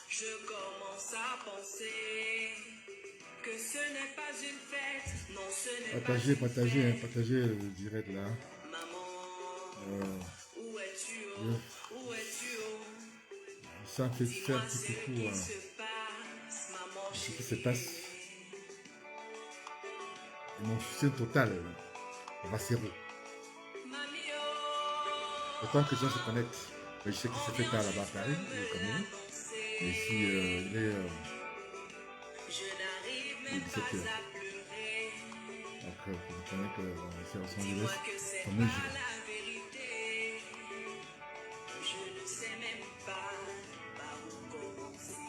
Je commence à penser que ce n'est pas une fête, non ce n'est pas une fête. Partagez le direct là. Maman, où es-tu oh, où es-tu oh? Ça fait faire Dis-moi un petit ce coucou qui à se passe, maman ce qui se chérie. passe. Et mon soutien total va zéro. Mamie oh, Autant que les gens se connectent. Je sais qu'il se fait tard là-bas à Paris, au Cameroun. Mais ici, il est je n'arrive il est même 17 pas heures. à pleurer. Donc, vous comprenez que ici à Los Dis-moi Angeles, que c'est on pas est jour. la vérité. Je ne sais même pas par où commencer.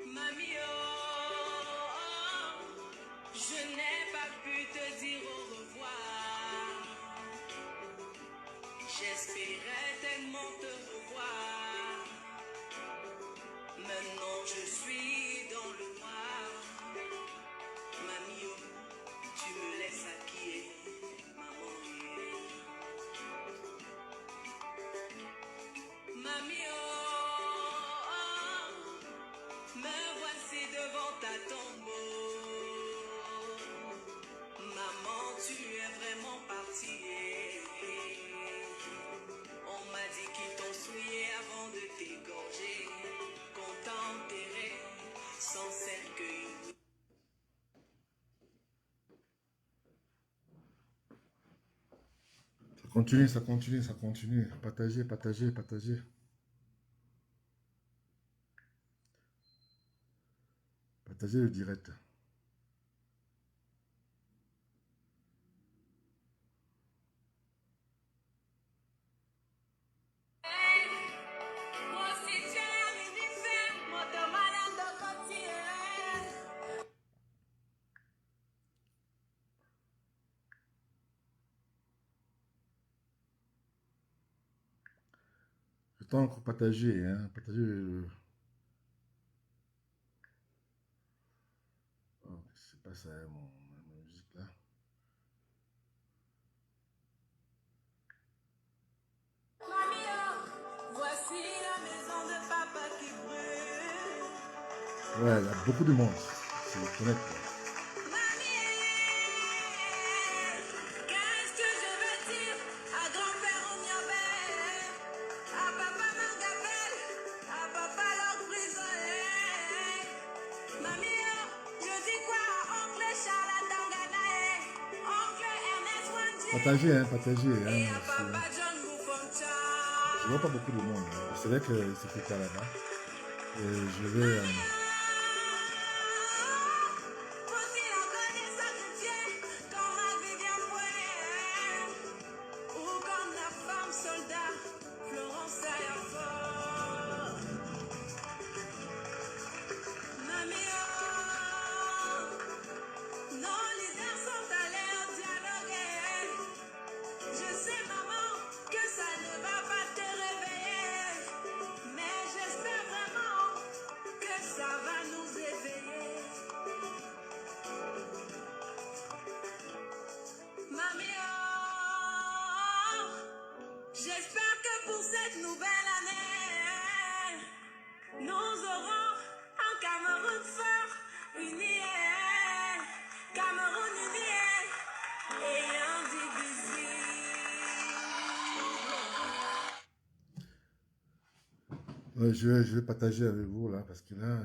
Mamie, oh, je n'ai pas pu te dire au revoir. J'espérais tellement te revoir. Maintenant je suis dans le noir. Mamie, oh, tu me laisses à qui est maman. Mamie, oh, me voici devant ta tombeau. Maman, tu es vraiment partie. On m'a dit qu'ils t'ont souillé avant de t'égorger. Qu'on t'a enterré sans cercueil. Ça continue. Partagez. Partagez le direct. Le temps que partagez, hein. Partagez le... Oh, c'est pas ça, ma musique là. Voici la maison de papa qui brûle. Ouais, il y a beaucoup de monde. C'est honnête. Mamie, qu'est-ce que je veux dire à grand-père Ouniabel, à papa Mangabel, à papa leur prisonnier. Mamie, je dis quoi à oncle Charles Tanganae, oncle Ernest Wandji, Partagez. et Hein, à papa John Boufoncha. je vois pas beaucoup de monde. Hein. C'est vrai que c'est fait tard là-bas. Et je vais... Je sais, maman, que ça ne va pas te réveiller, mais j'espère vraiment que ça va nous éveiller. Mamie, oh, j'espère que pour cette nouvelle année, nous aurons un Cameroun fort, uni, Cameroun uni et indivisible. Ouais, je vais partager avec vous là, parce que là,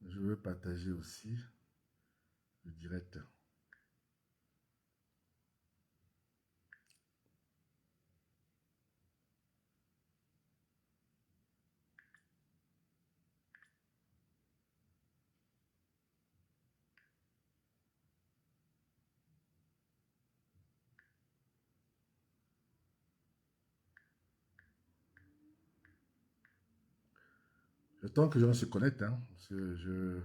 je veux partager aussi le direct. Le temps que les gens se connectent, hein, parce que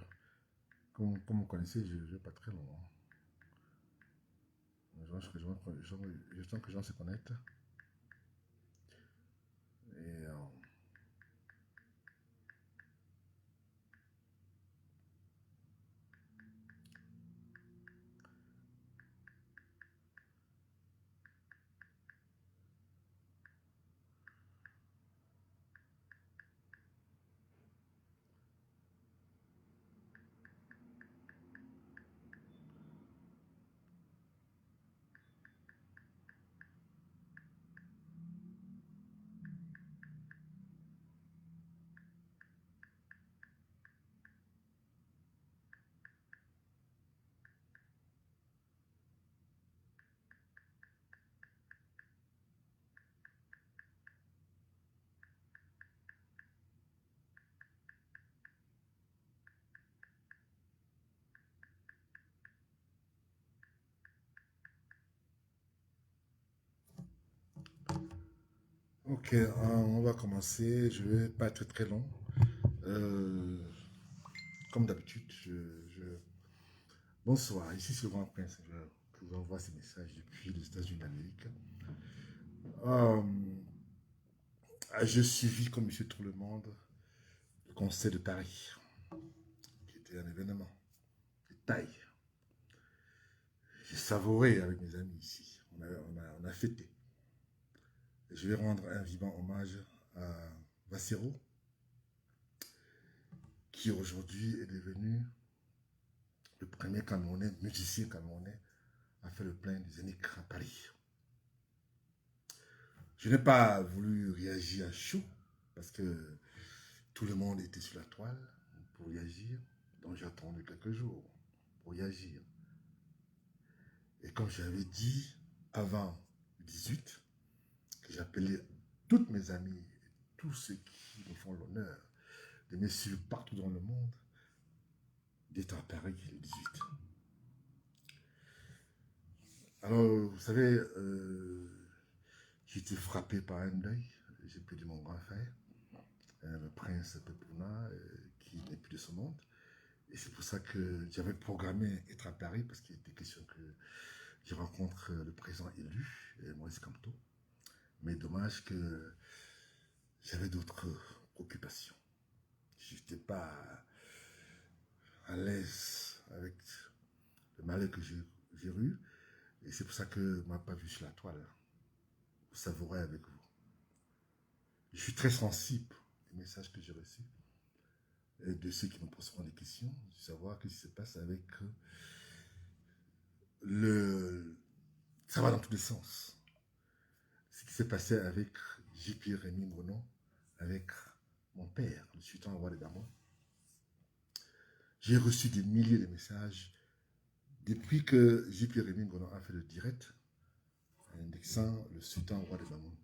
comme vous connaissez, je ne vais pas très long. Hein. Le temps que les gens se connectent. Et... Ok, on va commencer. Je vais pas être très long. Euh, Comme d'habitude, bonsoir. Ici, c'est le Grand Prince. Je vous envoie ces messages depuis les États-Unis d'Amérique. Euh, je suivis, comme monsieur tout le monde, le concert de Paris, qui était un événement de taille. J'ai savouré avec mes amis ici. On a fêté. Et je vais rendre un vivant hommage à Vassero, qui aujourd'hui est devenu le premier Camerounais, musicien camerounais, à faire le plein des Zénith à Paris. Je n'ai pas voulu réagir à chaud parce que tout le monde était sur la toile pour réagir. Donc j'ai attendu quelques jours pour réagir. Et comme j'avais dit avant le 18, que j'appelais toutes mes amies, tous ceux qui me font l'honneur de me suivre partout dans le monde, d'être à Paris le 18. Alors, vous savez, j'ai été frappé par un deuil. J'ai perdu mon grand frère, le prince Pepuna, qui n'est plus de ce monde. Et c'est pour ça que j'avais programmé être à Paris, parce qu'il était question que je rencontre le président élu, Maurice Kamto. Mais dommage que j'avais d'autres occupations. Je n'étais pas à l'aise avec le malheur que j'ai eu. Et c'est pour ça que je ne m'a pas vu sur la toile. Vous savourez avec vous. Je suis très sensible aux messages que j'ai reçus et de ceux qui me poseront des questions, de savoir ce qui se passe avec le... Ça va dans tous les sens. Ce qui s'est passé avec J.P. Rémy Ngono, avec mon père, le sultan roi de Damon. J'ai reçu des milliers de messages depuis que J.P. Rémy Ngono a fait le direct indexant le sultan roi de Damon.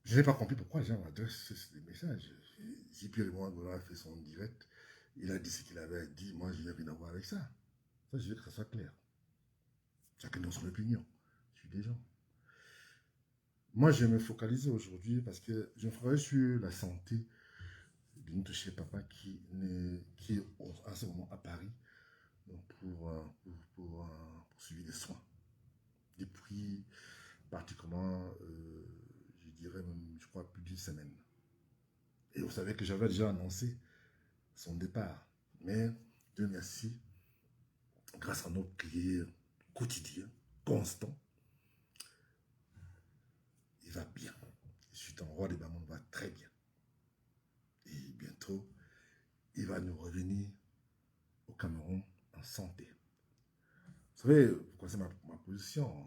Je n'ai pas compris pourquoi les gens m'adressent des messages. J.P. Rémy Ngono a fait son direct, il a dit ce qu'il avait dit, moi je n'ai rien à voir avec ça. Ça, je veux que ça soit clair. Chacun dans son opinion. Je suis des gens. Moi, je vais me focaliser aujourd'hui parce que je me focalise sur la santé de notre cher papa qui est en ce moment à Paris pour suivre des soins. Depuis pratiquement, je dirais même, je crois, plus d'une semaine. Et vous savez que j'avais déjà annoncé son départ. Mais, Dieu merci, grâce à nos prières quotidiennes, constants, il va bien. Je suis en roi des Bamon, va très bien. Et bientôt, il va nous revenir au Cameroun en santé. Vous savez, vous connaissez ma position.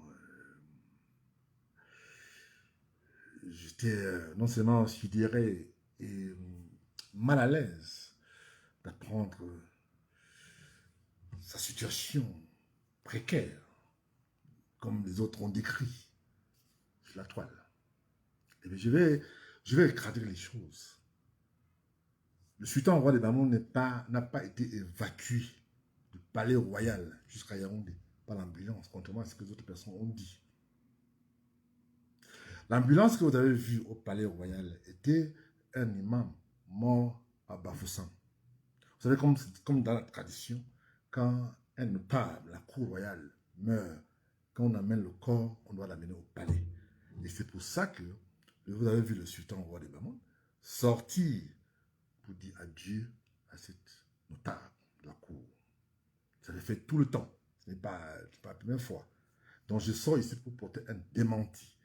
J'étais non seulement sidéré et mal à l'aise d'apprendre sa situation précaire, comme les autres ont décrit sur la toile. Et bien, je vais écraser les choses. Le sultan roi des Bamon n'a pas été évacué du palais royal jusqu'à Yaoundé par l'ambulance, contrairement à ce que les autres personnes ont dit. L'ambulance que vous avez vue au palais royal était un imam mort à Bafoussam. Vous savez, comme dans la tradition, quand un notable, la cour royale, meurt, quand on amène le corps, on doit l'amener au palais. Et c'est pour ça que vous avez vu le sultan roi des Bamon sortir pour dire adieu à cette notable de la cour. Ça le fait tout le temps. Ce n'est pas la première fois. Donc je sors ici pour porter un démenti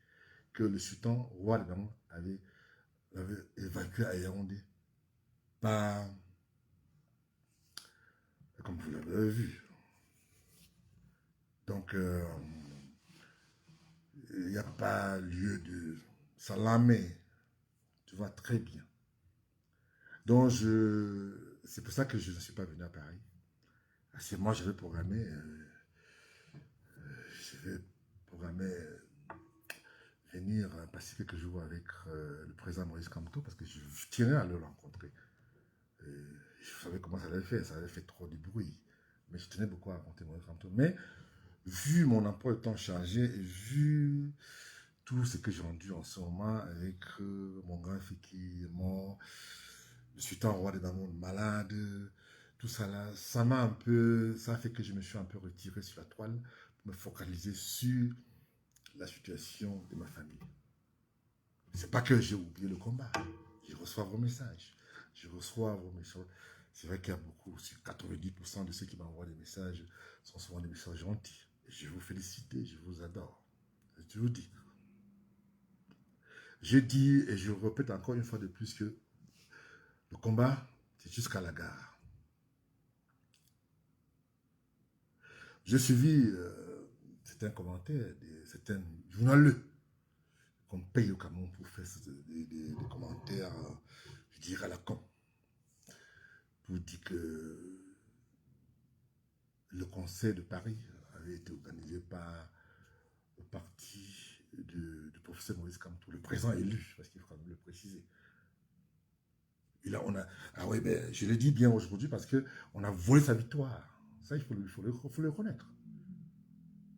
que le sultan roi de Bamon avait évacué à Yaoundé par, comme vous l'avez vu. Donc, il n'y a pas lieu de s'alarmer. Tu vois très bien. Donc, c'est pour ça que je ne suis pas venu à Paris. Parce que moi, j'avais programmé, venir passer quelques jours avec le président Maurice Kamto parce que je tirais à le rencontrer. Je savais comment ça allait faire. Ça allait faire trop de bruit. Mais je tenais beaucoup à rencontrer Maurice Kamto. Mais vu mon emploi de temps chargé et vu tout ce que j'ai rendu en ce moment avec mon grand frère qui est mort, le sultan roi des Damoun malade, tout ça là, ça a fait que je me suis un peu retiré sur la toile pour me focaliser sur la situation de ma famille. C'est pas que j'ai oublié le combat. Je reçois vos messages. Je reçois vos messages. C'est vrai qu'il y a beaucoup, sur 90% de ceux qui m'envoient des messages sont souvent des messages gentils. Et je vous félicite et je vous adore. Je vous dis. Je dis et je répète encore une fois de plus que le combat, c'est jusqu'à la gare. J'ai suivi certains commentaires, certains journaleux qu'on paye au Cameroun pour faire des commentaires, je dirais à la con, pour dire que le conseil de Paris avait été organisé par le parti du professeur Maurice Kamto, le président élu, parce qu'il faut quand même le préciser. Et là, ah oui, ben, je le dis bien aujourd'hui parce qu'on a volé sa victoire. Ça, il faut le reconnaître.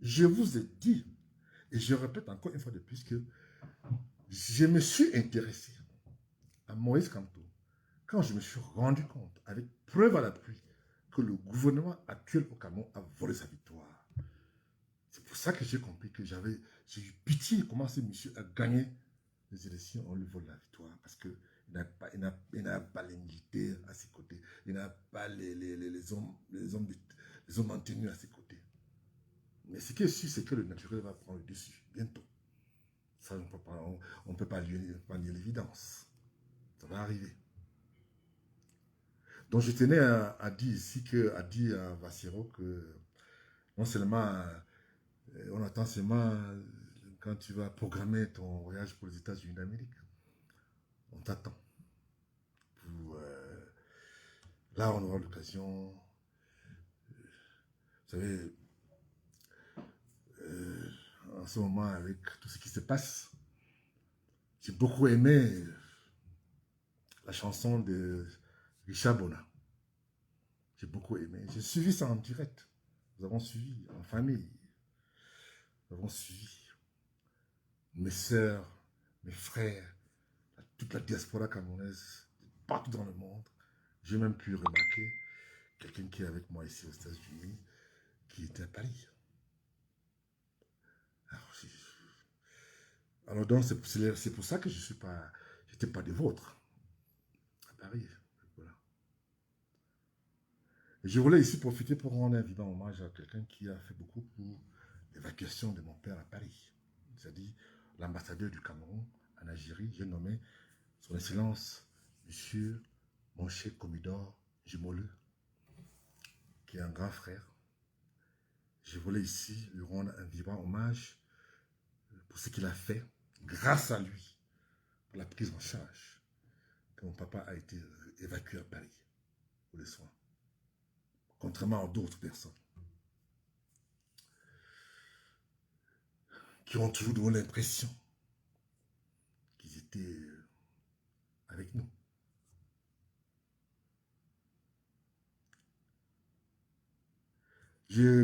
Je vous ai dit, et je répète encore une fois de plus, que je me suis intéressé à Maurice Kamto quand je me suis rendu compte, avec preuve à l'appui, que le gouvernement actuel au Cameroun a volé sa victoire. C'est pour ça que j'ai compris que j'ai eu pitié comment ce monsieur a gagné les élections, on lui vole la victoire. Parce qu'il n'a pas les militaires à ses côtés. Il n'a pas les hommes en tenue à ses côtés. Mais ce qui est sûr, c'est que le naturel va prendre le dessus, bientôt. Ça, on ne peut pas nier l'évidence. Ça va arriver. Donc, je tenais à dire ici, à dire à Vassero que non seulement on attend seulement quand tu vas programmer ton voyage pour les États-Unis d'Amérique. On t'attend. Là, on aura l'occasion. Vous savez, en ce moment, avec tout ce qui se passe, j'ai beaucoup aimé la chanson de Richard Bona. J'ai beaucoup aimé. J'ai suivi ça en direct. Nous avons suivi en famille. Nous avons suivi mes sœurs, mes frères, toute la diaspora camerounaise, partout dans le monde. J'ai même pu remarquer quelqu'un qui est avec moi ici aux États-Unis, qui était à Paris. Alors donc, c'est pour ça que je n'étais pas des vôtres à Paris. Voilà. Et je voulais ici profiter pour rendre un vivant hommage à quelqu'un qui a fait beaucoup pour l'évacuation de mon père à Paris. C'est-à-dire l'ambassadeur du Cameroun en Algérie, j'ai nommé son Excellence, Monsieur Monché Comidor Jimoleu, qui est un grand frère. Je voulais ici lui rendre un vivant hommage pour ce qu'il a fait, grâce à lui, pour la prise en charge, que mon papa a été évacué à Paris pour les soins, contrairement à d'autres personnes qui ont toujours donné l'impression qu'ils étaient avec nous.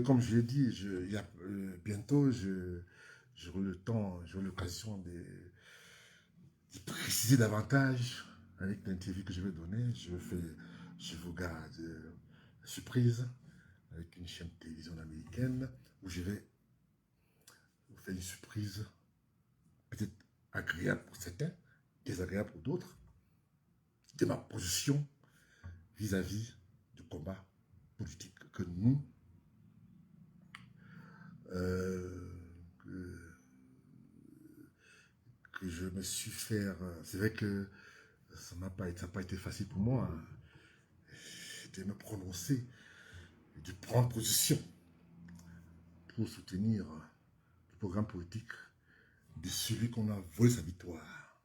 Comme je l'ai dit, bientôt, j'aurai le temps, j'aurai l'occasion de préciser davantage avec l'interview que je vais donner. Je vous garde surprise avec une chaîne de télévision américaine où je vais vous faire une surprise peut-être agréable pour certains, désagréable pour d'autres, de ma position vis-à-vis du combat politique que nous, que je me suis fait. C'est vrai que ça n'a pas été facile pour moi de me prononcer, de prendre position pour soutenir le programme politique de celui qu'on a volé sa victoire.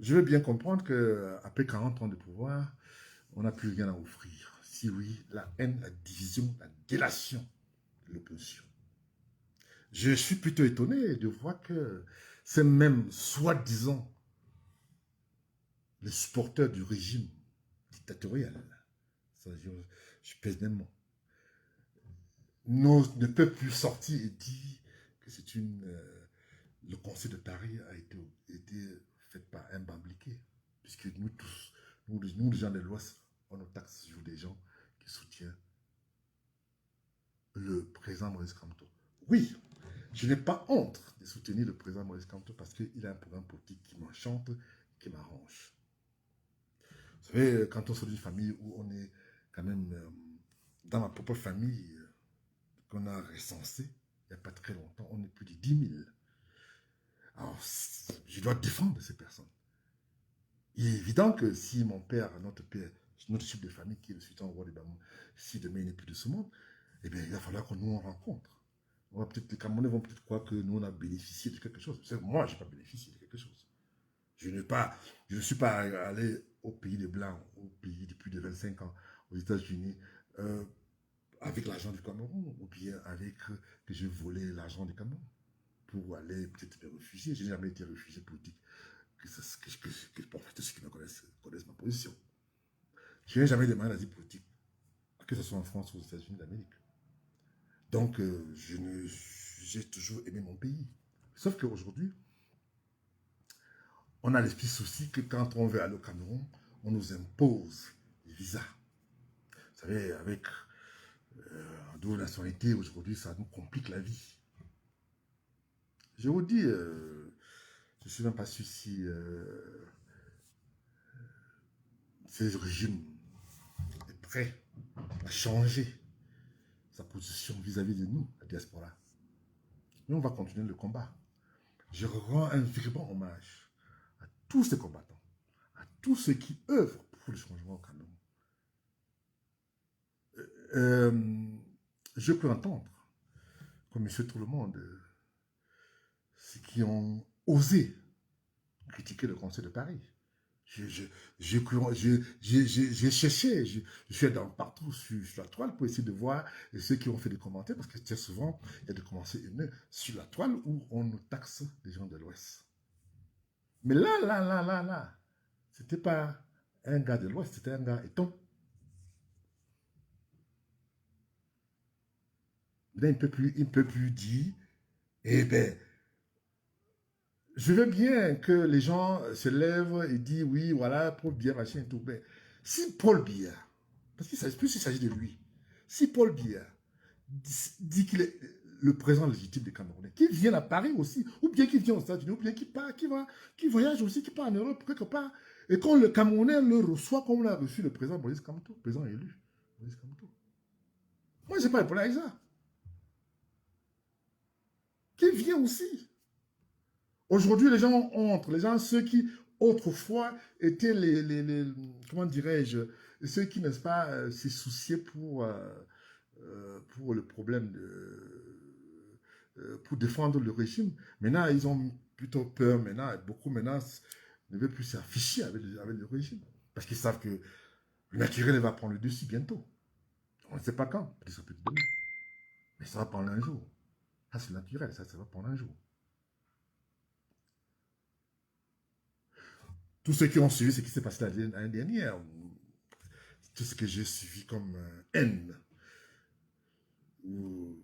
Je veux bien comprendre qu'après 40 ans de pouvoir, on n'a plus rien à offrir. Si oui, la haine, la division, la délation de l'opposition. Je suis plutôt étonné de voir que c'est même soi-disant les supporters du régime dictatorial, Ça, je pèse mes mots. Ne peut plus sortir et dire que c'est une... le Conseil de Paris a été fait par un bambliqué. Puisque nous tous, nous les gens de l'Ouest, on nous taxe sur des gens qui soutiennent le président Maurice Kamto. Oui, je n'ai pas honte de soutenir le président Maurice Kamto parce qu'il a un programme politique qui m'enchante, qui m'arrange. Vous savez, quand on sort d'une famille où on est quand même dans ma propre famille, qu'on a recensé, il n'y a pas très longtemps, on est plus de 10 000. Alors, je dois défendre ces personnes. Il est évident que si mon père, notre chef de famille, qui est le sultan roi des Bamou, si demain il n'est plus de ce monde, eh bien, il va falloir que nous on rencontre. Les Camerounais vont peut-être croire que nous on a bénéficié de quelque chose. Moi, je n'ai pas bénéficié de quelque chose. Je ne suis pas allé au pays des Blancs, au pays depuis de 25 ans, aux États-Unis, avec l'argent du Cameroun, ou bien avec que j'ai volé l'argent du Cameroun pour aller peut-être me réfugier. Je n'ai jamais été réfugié politique. Pour ceux qui me connaissent ma position. Je n'ai jamais demandé l'asile politique, que ce soit en France ou aux États-Unis d'Amérique. Donc, j'ai toujours aimé mon pays. Sauf qu'aujourd'hui, on a l'esprit souci que quand on veut aller au Cameroun, on nous impose les visas. Vous savez, avec double nationalité, aujourd'hui, ça nous complique la vie. Je vous dis, je ne suis même pas sûr si ce régime est prêt à changer sa position vis-à-vis de nous, la diaspora. Mais on va continuer le combat. Je rends un vibrant hommage à tous ces combattants, à tous ceux qui œuvrent pour le changement au Cameroun. Je peux entendre, comme monsieur tout le monde, ceux qui ont osé critiquer le Conseil de Paris. J'ai cherché, je suis partout sur la toile pour essayer de voir ceux qui ont fait des commentaires, parce que très souvent, il y a des commentaires haineux sur la toile où on nous taxe les gens de l'Ouest. Mais là, c'était pas un gars de l'Ouest, c'était un gars éton. Là, il ne peut plus dire, eh bien, je veux bien que les gens se lèvent et disent, oui, voilà, Paul Biya, machin et tout. Mais si Paul Biya, parce qu'il s'agit de lui, si Paul Biya dit qu'il est le président légitime des Camerounais, qu'il vienne à Paris aussi, ou bien qu'il vient aux États-Unis, ou bien qu'il voyage aussi, qu'il part en Europe, quelque part, et quand le Camerounais le reçoit comme l'a reçu le président Maurice Kamto, président élu, Maurice Kamto. Moi, je n'ai pas de problème avec ça. Qu'il vienne aussi. Aujourd'hui, les gens entrent, ceux qui autrefois étaient comment dirais-je, ceux qui, n'est-ce pas, s'y souciaient pour le problème pour défendre le régime. Maintenant, ils ont plutôt peur, beaucoup maintenant ne veulent plus s'afficher avec le régime. Parce qu'ils savent que le naturel va prendre le dessus bientôt. On ne sait pas quand, peut-être ça peut être demain. Mais ça va prendre un jour. Ça, c'est naturel, ça va prendre un jour. Tous ceux qui ont suivi ce qui s'est passé l'année dernière, tout ce que j'ai suivi comme haine, où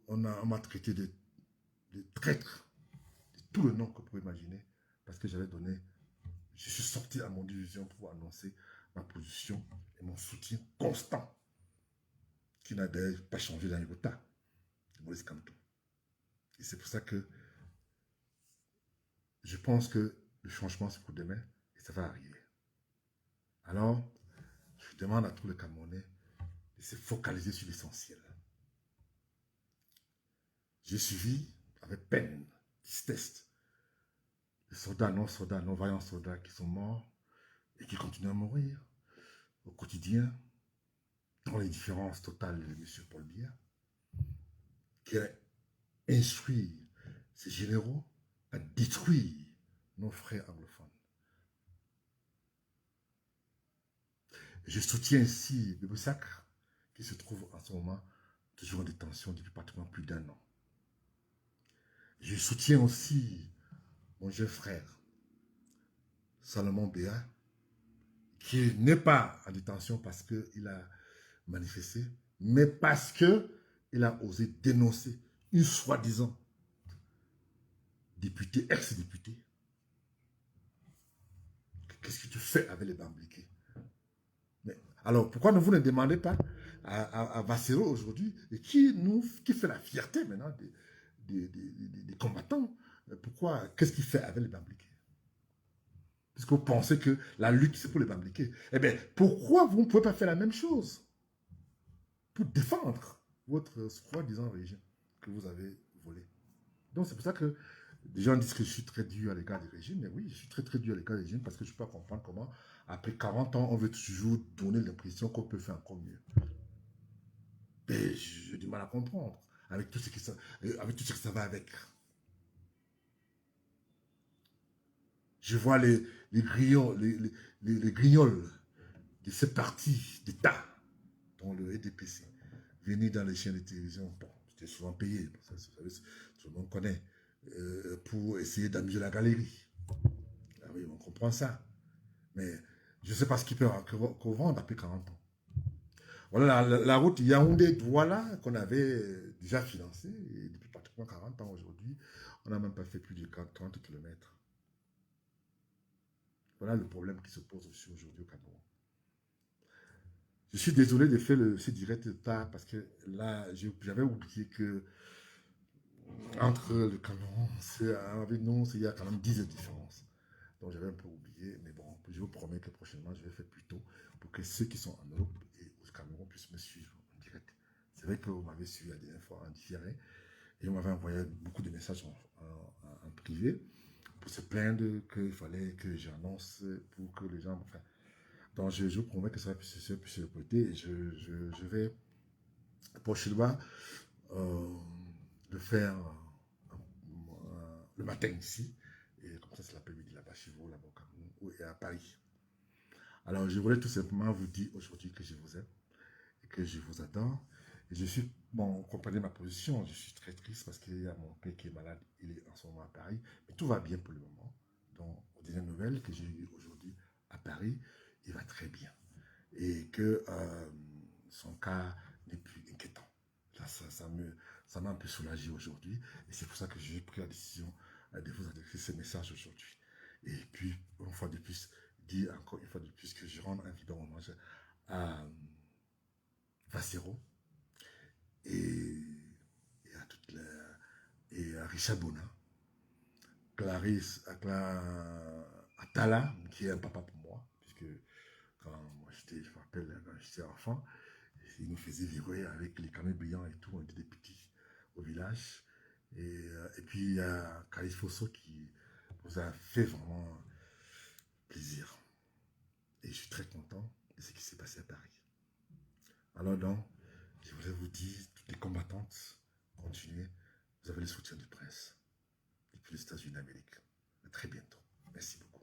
on m'a traité de traître, de tout le nom que vous pouvez imaginer, parce que je suis sorti à mon division pour annoncer ma position et mon soutien constant, qui n'a d'ailleurs pas changé dans les votats de Maurice Kamto. Et c'est pour ça que je pense que le changement, c'est pour demain, et ça va arriver. Alors, je demande à tous les Camerounais de se focaliser sur l'essentiel. J'ai suivi avec peine, tristesse, les soldats, nos vaillants soldats qui sont morts et qui continuent à mourir au quotidien dans les différences totales de M. Paul Biya, qui a instruit ses généraux à détruire nos frères anglophones. Je soutiens ici le Boussacre, qui se trouve en ce moment toujours en détention depuis pratiquement plus d'1 an. Je soutiens aussi mon jeune frère, Salomon Béa, qui n'est pas en détention parce qu'il a manifesté, mais parce qu'il a osé dénoncer une soi-disant députée, ex-députée. Qu'est-ce que tu fais avec les Bambliqués? Alors, pourquoi vous ne demandez pas à Vassero aujourd'hui, qui fait la fierté maintenant des combattants? Pourquoi? Qu'est-ce qu'il fait avec les Bambliqués? Puisque vous pensez que la lutte, c'est pour les Bambliqués. Eh bien, pourquoi vous ne pouvez pas faire la même chose pour défendre votre soi-disant régime que vous avez volé? Donc, c'est pour ça que les gens disent que je suis très dur à l'égard du régime. Mais oui, je suis très, très dur à l'égard du régime parce que je ne peux pas comprendre comment, après 40 ans, on veut toujours donner l'impression qu'on peut faire encore mieux. Mais j'ai du mal à comprendre avec tout ce que ça va avec. Je vois les grignols de ces partis d'État, dont le EDPC, venir dans les chaînes de télévision. Bon, j'étais souvent payé, ça, tout le monde connaît, pour essayer d'amuser la galerie. Ah oui, on comprend ça. Mais je ne sais pas ce qu'ils peuvent vendre après 40 ans. Voilà la route Yaoundé-Douala qu'on avait déjà financée et depuis pratiquement 40 ans aujourd'hui. On n'a même pas fait plus de 30 km. Voilà le problème qui se pose aussi aujourd'hui au Cameroun. Je suis désolé de faire ce direct tard parce que là, j'avais oublié que entre le Cameroun avec nous, il y a quand même 10 de différence. Donc j'avais un peu oublié, mais bon, je vous promets que prochainement, je vais faire plus tôt pour que ceux qui sont en Europe et au Cameroun puissent me suivre en direct. C'est vrai que vous m'avez suivi la dernière fois en différé et vous m'avez envoyé beaucoup de messages en privé pour se plaindre qu'il fallait que j'annonce pour que les gens... Enfin, donc je vous promets que ça puisse se répéter et je vais prochainement le faire le matin ici. Et comme ça, c'est l'après-midi là-bas chez vous, là-bas au Cameroun et à Paris. Alors, je voulais tout simplement vous dire aujourd'hui que je vous aime et que je vous attends. Et je suis, bon, vous comprenez ma position, je suis très triste parce qu'il y a mon père qui est malade, il est en ce moment à Paris, mais tout va bien pour le moment. Donc, aux dernières nouvelles que j'ai eues aujourd'hui à Paris, il va très bien. Et que son cas n'est plus inquiétant. Là, ça m'a un peu soulagé aujourd'hui. Et c'est pour ça que j'ai pris la décision de vous adresser ce message aujourd'hui. Et puis, une fois de plus, dire encore une fois de plus que je rends un vibrant hommage à Vassero et à toute la, et à Richard Bona, Clarisse, à Tala, qui est un papa pour moi, puisque quand moi j'étais, je me rappelle, quand j'étais enfant, il nous faisait vibrer avec les camions brillants et tout, on était des petits au village. Et puis il y a Khalid Fosso qui nous a fait vraiment plaisir. Et je suis très content de ce qui s'est passé à Paris. Alors donc, je voulais vous dire, toutes les combattantes, continuez. Vous avez le soutien du prince depuis les États-Unis d'Amérique. À très bientôt. Merci beaucoup.